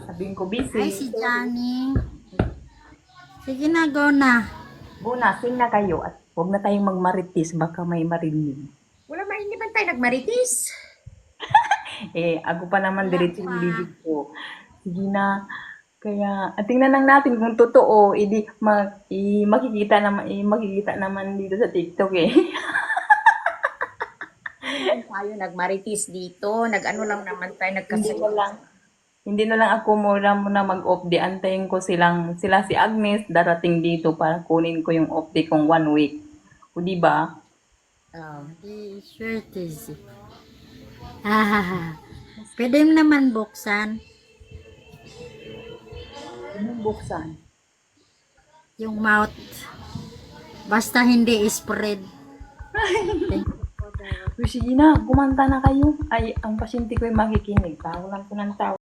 Sabihin ko, Ay, busy. si Johnny. Sige na, go na. Buna, sing na kayo at huwag na tayong magmaritis, baka may marinig. Wala mainiban tayo nagmaritis. Ako pa naman Wala diretso yung pa. bibig ko. Sige na. Kaya, tingnan lang natin kung totoo, makikita naman dito sa TikTok eh. Hindi naman tayo nagmaritis dito. Nag-ano lang naman tayo, Hindi na nagkasal. lang. Hindi na lang ako muna mag-off day. Antayin ko sila si Agnes darating dito para kunin ko yung off day kong 1 week. O di ba? Oh. Di, sure it is. Pwede mo naman buksan Anong buksan? yung mouth. Basta hindi spread. Thank you for the Uy, sige na, kumanta na kayo. Ay, ang pasyente ko ay makikinig. Tawagan ko ng tao.